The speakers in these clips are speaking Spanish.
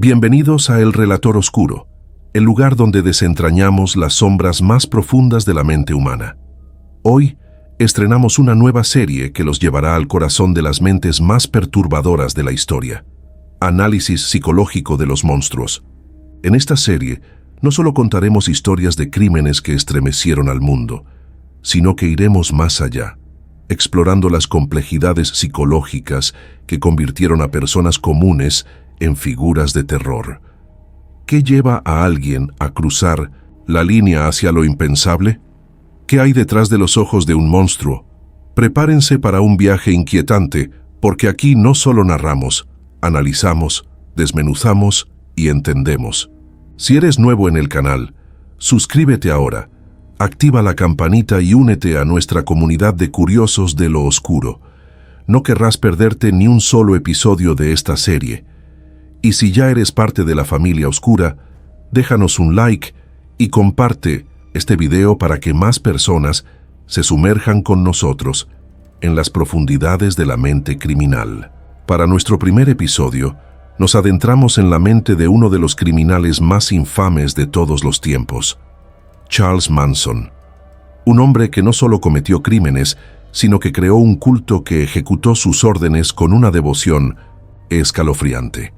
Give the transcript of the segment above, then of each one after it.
Bienvenidos a El Relator Oscuro, el lugar donde desentrañamos las sombras más profundas de la mente humana. Hoy estrenamos una nueva serie que los llevará al corazón de las mentes más perturbadoras de la historia. Análisis psicológico de los monstruos. En esta serie no solo contaremos historias de crímenes que estremecieron al mundo, sino que iremos más allá, explorando las complejidades psicológicas que convirtieron a personas comunes en figuras de terror. ¿Qué lleva a alguien a cruzar la línea hacia lo impensable? ¿Qué hay detrás de los ojos de un monstruo? Prepárense para un viaje inquietante, porque aquí no solo narramos, analizamos, desmenuzamos y entendemos. Si eres nuevo en el canal, suscríbete ahora, activa la campanita y únete a nuestra comunidad de curiosos de lo oscuro. No querrás perderte ni un solo episodio de esta serie. Y si ya eres parte de la familia oscura, déjanos un like y comparte este video para que más personas se sumerjan con nosotros en las profundidades de la mente criminal. Para nuestro primer episodio, nos adentramos en la mente de uno de los criminales más infames de todos los tiempos, Charles Manson. Un hombre que no solo cometió crímenes, sino que creó un culto que ejecutó sus órdenes con una devoción escalofriante.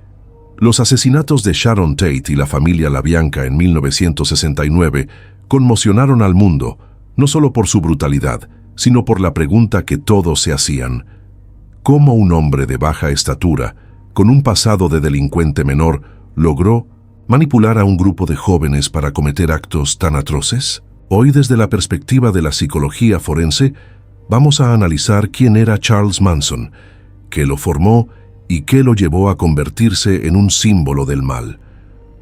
Los asesinatos de Sharon Tate y la familia LaBianca en 1969 conmocionaron al mundo, no solo por su brutalidad, sino por la pregunta que todos se hacían: ¿cómo un hombre de baja estatura, con un pasado de delincuente menor, logró manipular a un grupo de jóvenes para cometer actos tan atroces? Hoy, desde la perspectiva de la psicología forense, vamos a analizar quién era Charles Manson, qué lo formó y qué lo llevó a convertirse en un símbolo del mal.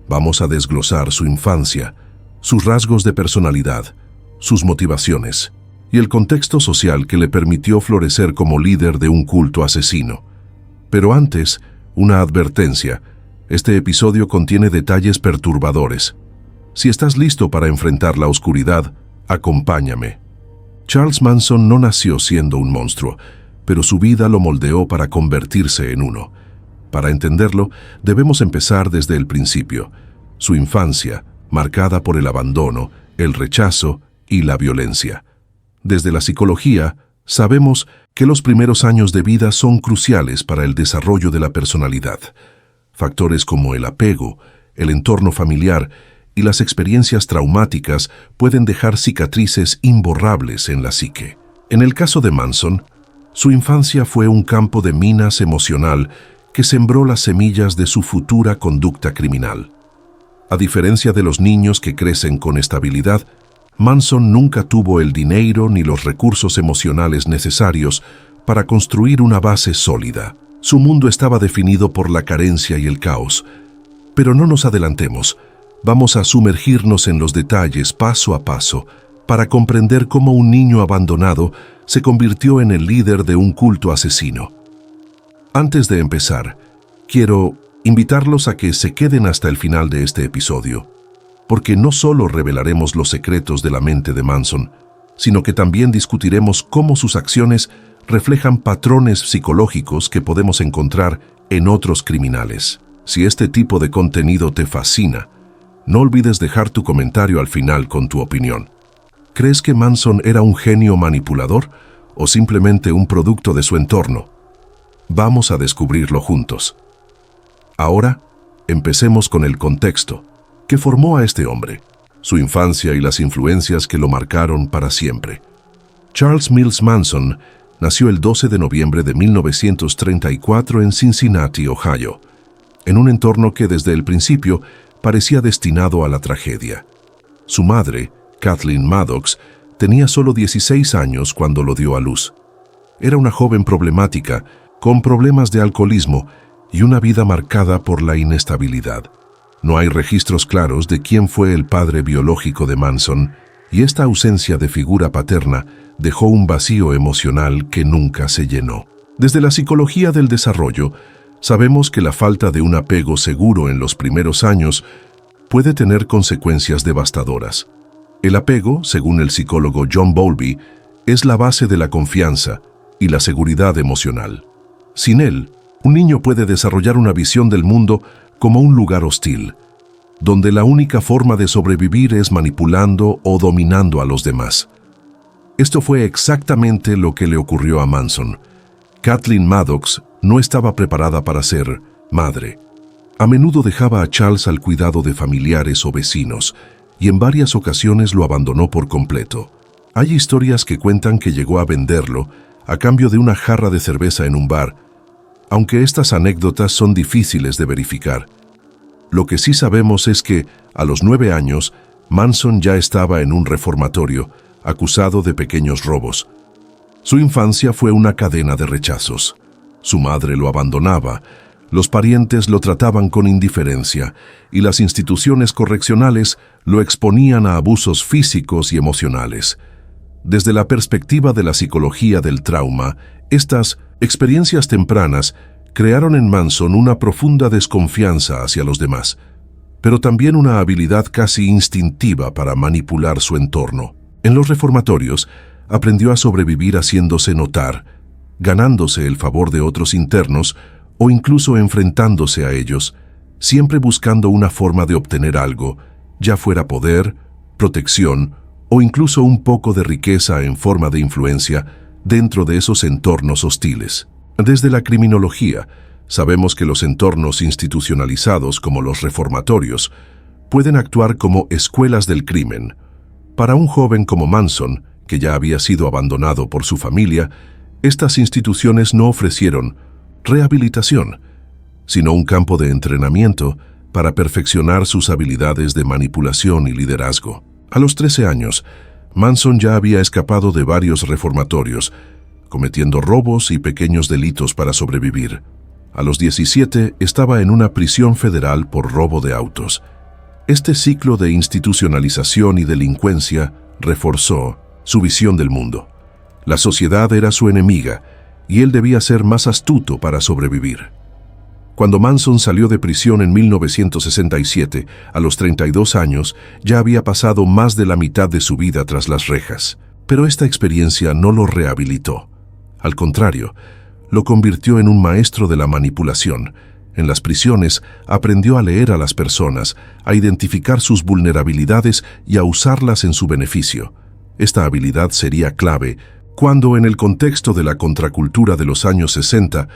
Vamos a desglosar su infancia, sus rasgos de personalidad, sus motivaciones y el contexto social que le permitió florecer como líder de un culto asesino. Pero antes, una advertencia: este episodio contiene detalles perturbadores. Si estás listo para enfrentar la oscuridad, acompáñame. Charles Manson no nació siendo un monstruo, pero su vida lo moldeó para convertirse en uno. Para entenderlo, debemos empezar desde el principio, su infancia, marcada por el abandono, el rechazo y la violencia. Desde la psicología, sabemos que los primeros años de vida son cruciales para el desarrollo de la personalidad. Factores como el apego, el entorno familiar y las experiencias traumáticas pueden dejar cicatrices imborrables en la psique. En el caso de Manson, su infancia fue un campo de minas emocional que sembró las semillas de su futura conducta criminal. A diferencia de los niños que crecen con estabilidad, Manson nunca tuvo el dinero ni los recursos emocionales necesarios para construir una base sólida. Su mundo estaba definido por la carencia y el caos. Pero no nos adelantemos. Vamos a sumergirnos en los detalles paso a paso para comprender cómo un niño abandonado se convirtió en el líder de un culto asesino. Antes de empezar, quiero invitarlos a que se queden hasta el final de este episodio, porque no solo revelaremos los secretos de la mente de Manson, sino que también discutiremos cómo sus acciones reflejan patrones psicológicos que podemos encontrar en otros criminales. Si este tipo de contenido te fascina, no olvides dejar tu comentario al final con tu opinión. ¿Crees que Manson era un genio manipulador o simplemente un producto de su entorno? Vamos a descubrirlo juntos. Ahora, empecemos con el contexto que formó a este hombre, su infancia y las influencias que lo marcaron para siempre. Charles Mills Manson nació el 12 de noviembre de 1934 en Cincinnati, Ohio, en un entorno que desde el principio parecía destinado a la tragedia. Su madre, Kathleen Maddox, tenía solo 16 años cuando lo dio a luz. Era una joven problemática, con problemas de alcoholismo y una vida marcada por la inestabilidad. No hay registros claros de quién fue el padre biológico de Manson, y esta ausencia de figura paterna dejó un vacío emocional que nunca se llenó. Desde la psicología del desarrollo, sabemos que la falta de un apego seguro en los primeros años puede tener consecuencias devastadoras. El apego, según el psicólogo John Bowlby, es la base de la confianza y la seguridad emocional. Sin él, un niño puede desarrollar una visión del mundo como un lugar hostil, donde la única forma de sobrevivir es manipulando o dominando a los demás. Esto fue exactamente lo que le ocurrió a Manson. Kathleen Maddox no estaba preparada para ser madre. A menudo dejaba a Charles al cuidado de familiares o vecinos, y en varias ocasiones lo abandonó por completo. Hay historias que cuentan que llegó a venderlo a cambio de una jarra de cerveza en un bar, aunque estas anécdotas son difíciles de verificar. Lo que sí sabemos es que, a los 9 años, Manson ya estaba en un reformatorio, acusado de pequeños robos. Su infancia fue una cadena de rechazos. Su madre lo abandonaba, los parientes lo trataban con indiferencia y las instituciones correccionales lo exponían a abusos físicos y emocionales. Desde la perspectiva de la psicología del trauma, estas experiencias tempranas crearon en Manson una profunda desconfianza hacia los demás, pero también una habilidad casi instintiva para manipular su entorno. En los reformatorios, aprendió a sobrevivir haciéndose notar, ganándose el favor de otros internos o incluso enfrentándose a ellos, siempre buscando una forma de obtener algo, ya fuera poder, protección o incluso un poco de riqueza en forma de influencia dentro de esos entornos hostiles. Desde la criminología, sabemos que los entornos institucionalizados como los reformatorios pueden actuar como escuelas del crimen. Para un joven como Manson, que ya había sido abandonado por su familia, estas instituciones no ofrecieron rehabilitación, sino un campo de entrenamiento para perfeccionar sus habilidades de manipulación y liderazgo. A los 13 años, Manson ya había escapado de varios reformatorios, cometiendo robos y pequeños delitos para sobrevivir. A los 17 estaba en una prisión federal por robo de autos. Este ciclo de institucionalización y delincuencia reforzó su visión del mundo. La sociedad era su enemiga y él debía ser más astuto para sobrevivir. Cuando Manson salió de prisión en 1967, a los 32 años, ya había pasado más de la mitad de su vida tras las rejas. Pero esta experiencia no lo rehabilitó. Al contrario, lo convirtió en un maestro de la manipulación. En las prisiones aprendió a leer a las personas, a identificar sus vulnerabilidades y a usarlas en su beneficio. Esta habilidad sería clave cuando, en el contexto de la contracultura de los años 60,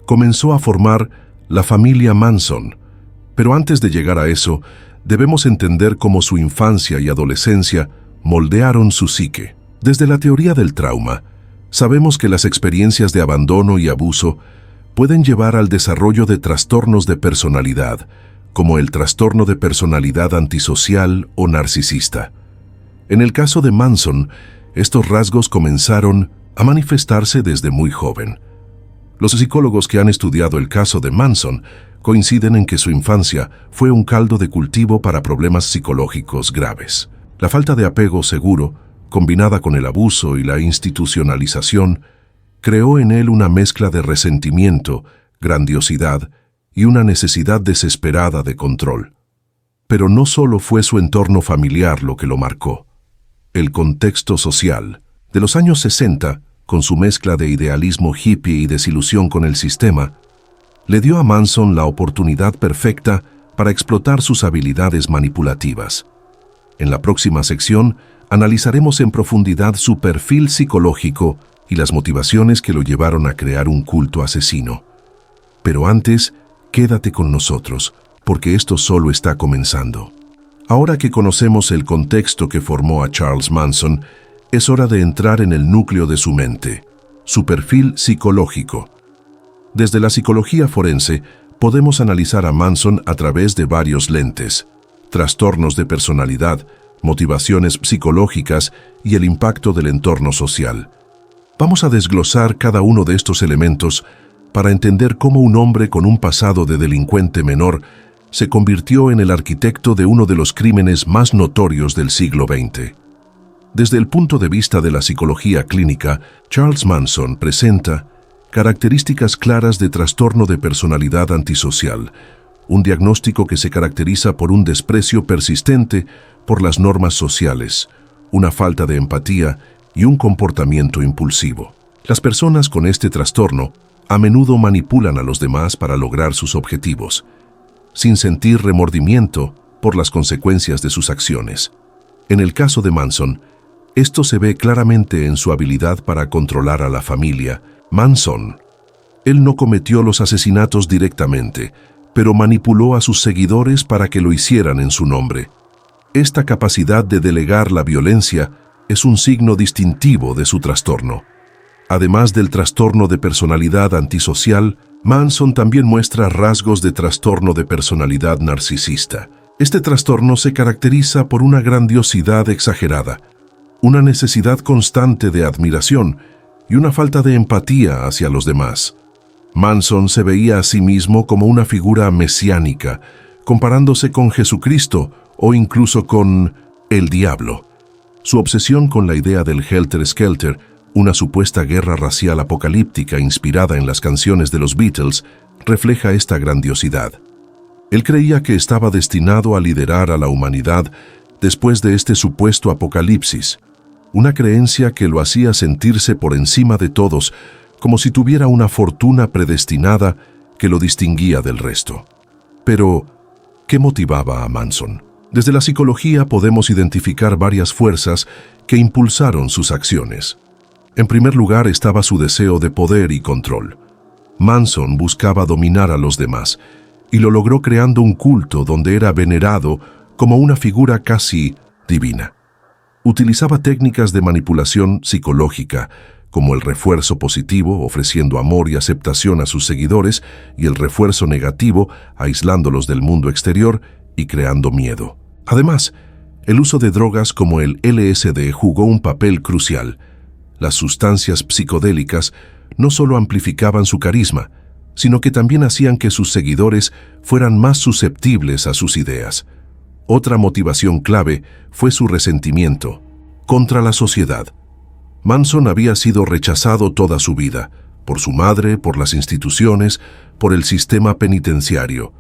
comenzó a formar la familia Manson. Pero antes de llegar a eso, debemos entender cómo su infancia y adolescencia moldearon su psique. Desde la teoría del trauma, sabemos que las experiencias de abandono y abuso pueden llevar al desarrollo de trastornos de personalidad, como el trastorno de personalidad antisocial o narcisista. En el caso de Manson, estos rasgos comenzaron a manifestarse desde muy joven. Los psicólogos que han estudiado el caso de Manson coinciden en que su infancia fue un caldo de cultivo para problemas psicológicos graves. La falta de apego seguro, combinada con el abuso y la institucionalización, creó en él una mezcla de resentimiento, grandiosidad y una necesidad desesperada de control. Pero no solo fue su entorno familiar lo que lo marcó. El contexto social de los años 60, con su mezcla de idealismo hippie y desilusión con el sistema, le dio a Manson la oportunidad perfecta para explotar sus habilidades manipulativas. En la próxima sección, analizaremos en profundidad su perfil psicológico y las motivaciones que lo llevaron a crear un culto asesino. Pero antes, quédate con nosotros, porque esto solo está comenzando. Ahora que conocemos el contexto que formó a Charles Manson, es hora de entrar en el núcleo de su mente, su perfil psicológico. Desde la psicología forense, podemos analizar a Manson a través de varios lentes: trastornos de personalidad, motivaciones psicológicas y el impacto del entorno social. Vamos a desglosar cada uno de estos elementos para entender cómo un hombre con un pasado de delincuente menor se convirtió en el arquitecto de uno de los crímenes más notorios del siglo XX. Desde el punto de vista de la psicología clínica, Charles Manson presenta características claras de trastorno de personalidad antisocial, un diagnóstico que se caracteriza por un desprecio persistente por las normas sociales, una falta de empatía y un comportamiento impulsivo. Las personas con este trastorno a menudo manipulan a los demás para lograr sus objetivos. sin sentir remordimiento por las consecuencias de sus acciones. En el caso de Manson, esto se ve claramente en su habilidad para controlar a la familia. Manson, él no cometió los asesinatos directamente, pero manipuló a sus seguidores para que lo hicieran en su nombre. Esta capacidad de delegar la violencia es un signo distintivo de su trastorno. Además del trastorno de personalidad antisocial, Manson también muestra rasgos de trastorno de personalidad narcisista. Este trastorno se caracteriza por una grandiosidad exagerada, una necesidad constante de admiración y una falta de empatía hacia los demás. Manson se veía a sí mismo como una figura mesiánica, comparándose con Jesucristo o incluso con el diablo. Su obsesión con la idea del Helter Skelter, una supuesta guerra racial apocalíptica inspirada en las canciones de los Beatles, refleja esta grandiosidad. Él creía que estaba destinado a liderar a la humanidad después de este supuesto apocalipsis, una creencia que lo hacía sentirse por encima de todos, como si tuviera una fortuna predestinada que lo distinguía del resto. Pero, ¿qué motivaba a Manson? Desde la psicología podemos identificar varias fuerzas que impulsaron sus acciones. En primer lugar estaba su deseo de poder y control. Manson buscaba dominar a los demás, y lo logró creando un culto donde era venerado como una figura casi divina. Utilizaba técnicas de manipulación psicológica, como el refuerzo positivo, ofreciendo amor y aceptación a sus seguidores, y el refuerzo negativo, aislándolos del mundo exterior y creando miedo. Además, el uso de drogas como el LSD jugó un papel crucial. Las sustancias psicodélicas no solo amplificaban su carisma, sino que también hacían que sus seguidores fueran más susceptibles a sus ideas. Otra motivación clave fue su resentimiento contra la sociedad. Manson había sido rechazado toda su vida, por su madre, por las instituciones, por el sistema penitenciario.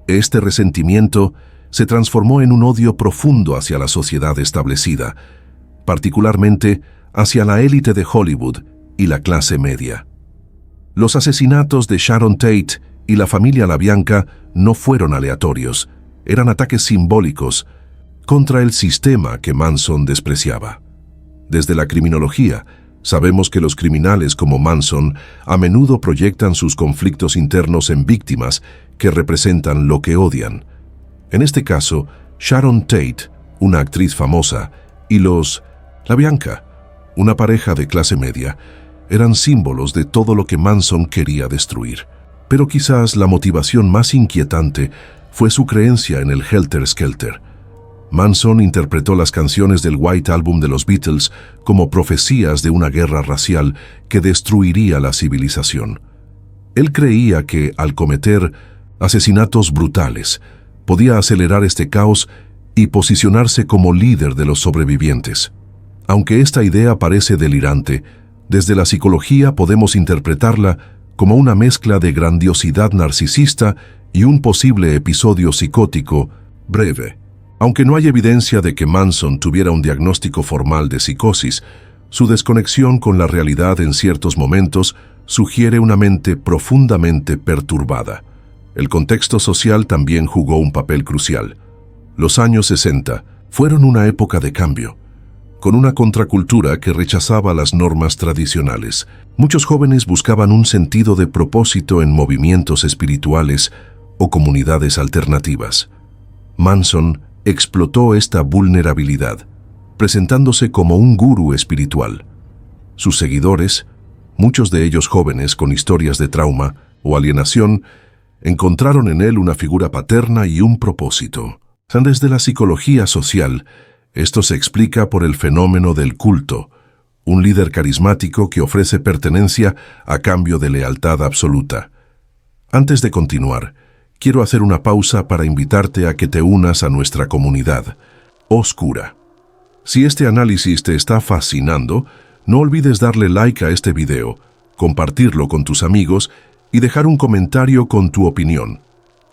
Este resentimiento se transformó en un odio profundo hacia la sociedad establecida, particularmente hacia la élite de Hollywood y la clase media. Los asesinatos de Sharon Tate y la familia LaBianca no fueron aleatorios, eran ataques simbólicos contra el sistema que Manson despreciaba. Desde la criminología, sabemos que los criminales como Manson a menudo proyectan sus conflictos internos en víctimas que representan lo que odian. En este caso, Sharon Tate, una actriz famosa, y los LaBianca, una pareja de clase media, eran símbolos de todo lo que Manson quería destruir. Pero quizás la motivación más inquietante fue su creencia en el Helter Skelter. Manson interpretó las canciones del White Album de los Beatles como profecías de una guerra racial que destruiría la civilización. Él creía que, al cometer asesinatos brutales, podía acelerar este caos y posicionarse como líder de los sobrevivientes. Aunque esta idea parece delirante, desde la psicología podemos interpretarla como una mezcla de grandiosidad narcisista y un posible episodio psicótico breve. Aunque no hay evidencia de que Manson tuviera un diagnóstico formal de psicosis, su desconexión con la realidad en ciertos momentos sugiere una mente profundamente perturbada. El contexto social también jugó un papel crucial. Los años 60 fueron una época de cambio, con una contracultura que rechazaba las normas tradicionales. Muchos jóvenes buscaban un sentido de propósito en movimientos espirituales o comunidades alternativas. Manson explotó esta vulnerabilidad, presentándose como un gurú espiritual. Sus seguidores, muchos de ellos jóvenes con historias de trauma o alienación, encontraron en él una figura paterna y un propósito. Desde la psicología social, esto se explica por el fenómeno del culto, un líder carismático que ofrece pertenencia a cambio de lealtad absoluta. Antes de continuar, quiero hacer una pausa para invitarte a que te unas a nuestra comunidad, Oscura. Si este análisis te está fascinando, no olvides darle like a este video, compartirlo con tus amigos y dejar un comentario con tu opinión.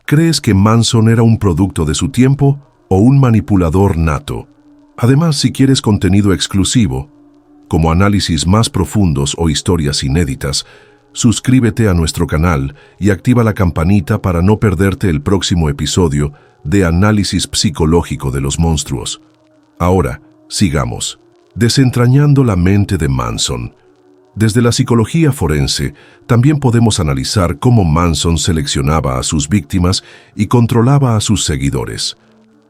¿Crees que Manson era un producto de su tiempo o un manipulador nato? Además, si quieres contenido exclusivo, como análisis más profundos o historias inéditas, suscríbete a nuestro canal y activa la campanita para no perderte el próximo episodio de Análisis Psicológico de los Monstruos. Ahora, sigamos. Desentrañando la mente de Manson. Desde la psicología forense, también podemos analizar cómo Manson seleccionaba a sus víctimas y controlaba a sus seguidores.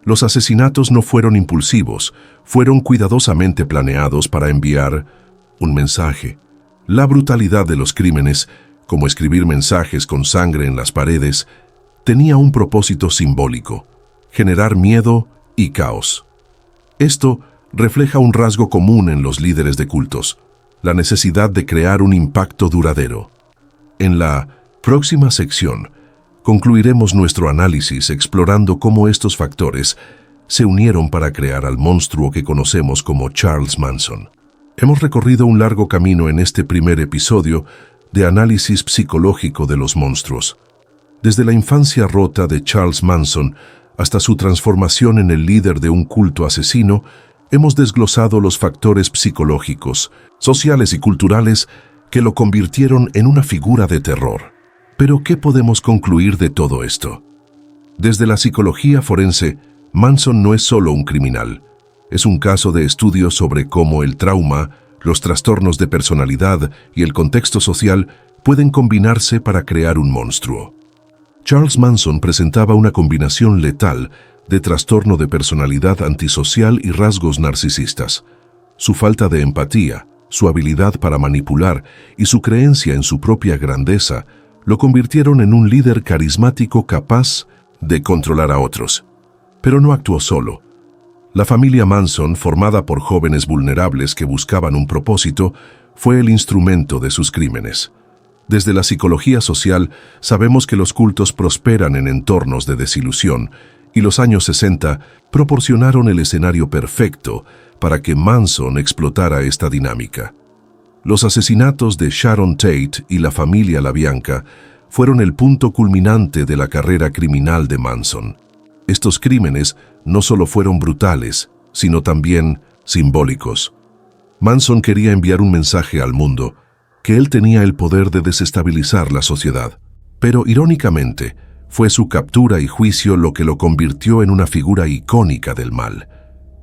Los asesinatos no fueron impulsivos, fueron cuidadosamente planeados para enviar un mensaje. La brutalidad de los crímenes, como escribir mensajes con sangre en las paredes, tenía un propósito simbólico: generar miedo y caos. Esto refleja un rasgo común en los líderes de cultos: la necesidad de crear un impacto duradero. En la próxima sección, concluiremos nuestro análisis explorando cómo estos factores se unieron para crear al monstruo que conocemos como Charles Manson. Hemos recorrido un largo camino en este primer episodio de Análisis Psicológico de los Monstruos. Desde la infancia rota de Charles Manson hasta su transformación en el líder de un culto asesino, hemos desglosado los factores psicológicos, sociales y culturales que lo convirtieron en una figura de terror. Pero, ¿qué podemos concluir de todo esto? Desde la psicología forense, Manson no es solo un criminal. Es un caso de estudio sobre cómo el trauma, los trastornos de personalidad y el contexto social pueden combinarse para crear un monstruo. Charles Manson presentaba una combinación letal de trastorno de personalidad antisocial y rasgos narcisistas. Su falta de empatía, su habilidad para manipular y su creencia en su propia grandeza lo convirtieron en un líder carismático capaz de controlar a otros. Pero no actuó solo. La familia Manson, formada por jóvenes vulnerables que buscaban un propósito, fue el instrumento de sus crímenes. Desde la psicología social, sabemos que los cultos prosperan en entornos de desilusión, y los años 60 proporcionaron el escenario perfecto para que Manson explotara esta dinámica. Los asesinatos de Sharon Tate y la familia LaBianca fueron el punto culminante de la carrera criminal de Manson. Estos crímenes no solo fueron brutales, sino también simbólicos. Manson quería enviar un mensaje al mundo, que él tenía el poder de desestabilizar la sociedad. Pero, irónicamente, fue su captura y juicio lo que lo convirtió en una figura icónica del mal.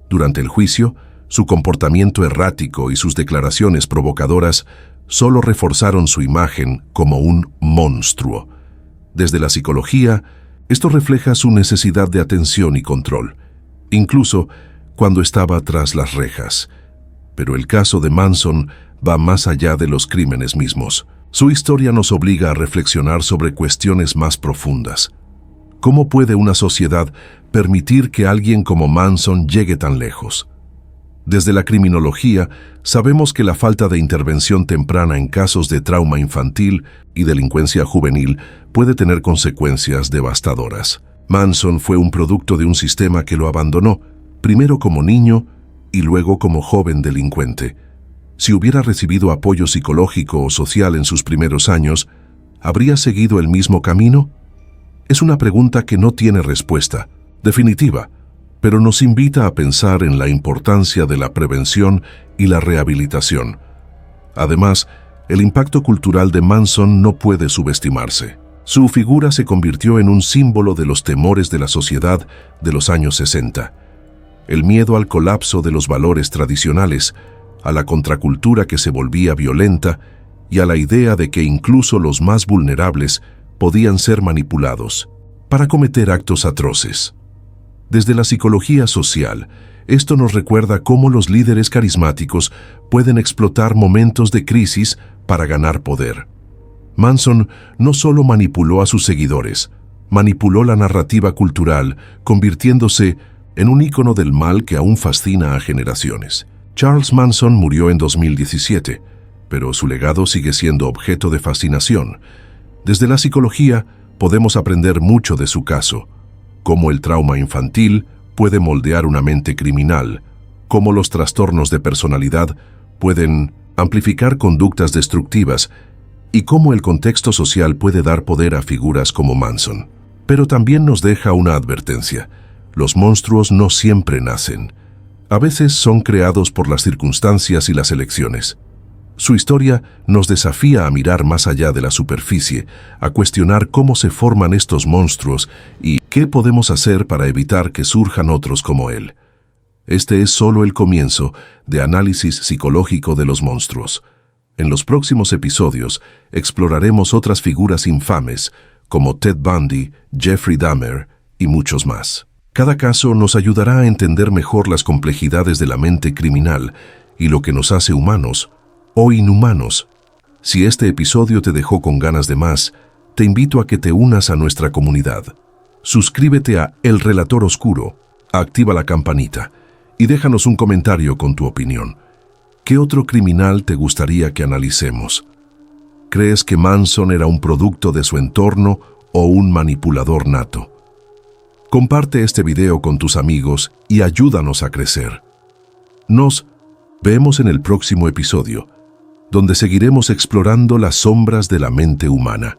Durante el juicio, su comportamiento errático y sus declaraciones provocadoras solo reforzaron su imagen como un monstruo. Desde la psicología, esto refleja su necesidad de atención y control, incluso cuando estaba tras las rejas. Pero el caso de Manson va más allá de los crímenes mismos. Su historia nos obliga a reflexionar sobre cuestiones más profundas. ¿Cómo puede una sociedad permitir que alguien como Manson llegue tan lejos? Desde la criminología, sabemos que la falta de intervención temprana en casos de trauma infantil y delincuencia juvenil puede tener consecuencias devastadoras. Manson fue un producto de un sistema que lo abandonó, primero como niño y luego como joven delincuente. Si hubiera recibido apoyo psicológico o social en sus primeros años, ¿habría seguido el mismo camino? Es una pregunta que no tiene respuesta definitiva, pero nos invita a pensar en la importancia de la prevención y la rehabilitación. Además, el impacto cultural de Manson no puede subestimarse. Su figura se convirtió en un símbolo de los temores de la sociedad de los años 60. El miedo al colapso de los valores tradicionales, a la contracultura que se volvía violenta y a la idea de que incluso los más vulnerables podían ser manipulados para cometer actos atroces. Desde la psicología social, esto nos recuerda cómo los líderes carismáticos pueden explotar momentos de crisis para ganar poder. Manson no solo manipuló a sus seguidores, manipuló la narrativa cultural, convirtiéndose en un ícono del mal que aún fascina a generaciones. Charles Manson murió en 2017, pero su legado sigue siendo objeto de fascinación. Desde la psicología podemos aprender mucho de su caso: cómo el trauma infantil puede moldear una mente criminal, cómo los trastornos de personalidad pueden amplificar conductas destructivas y cómo el contexto social puede dar poder a figuras como Manson. Pero también nos deja una advertencia: los monstruos no siempre nacen. A veces son creados por las circunstancias y las elecciones. Su historia nos desafía a mirar más allá de la superficie, a cuestionar cómo se forman estos monstruos y qué podemos hacer para evitar que surjan otros como él. Este es solo el comienzo de análisis psicológico de los monstruos. En los próximos episodios exploraremos otras figuras infames como Ted Bundy, Jeffrey Dahmer y muchos más. Cada caso nos ayudará a entender mejor las complejidades de la mente criminal y lo que nos hace humanos o inhumanos. Si este episodio te dejó con ganas de más, te invito a que te unas a nuestra comunidad. Suscríbete a El Relator Oscuro, activa la campanita y déjanos un comentario con tu opinión. ¿Qué otro criminal te gustaría que analicemos? ¿Crees que Manson era un producto de su entorno o un manipulador nato? Comparte este video con tus amigos y ayúdanos a crecer. Nos vemos en el próximo episodio, donde seguiremos explorando las sombras de la mente humana.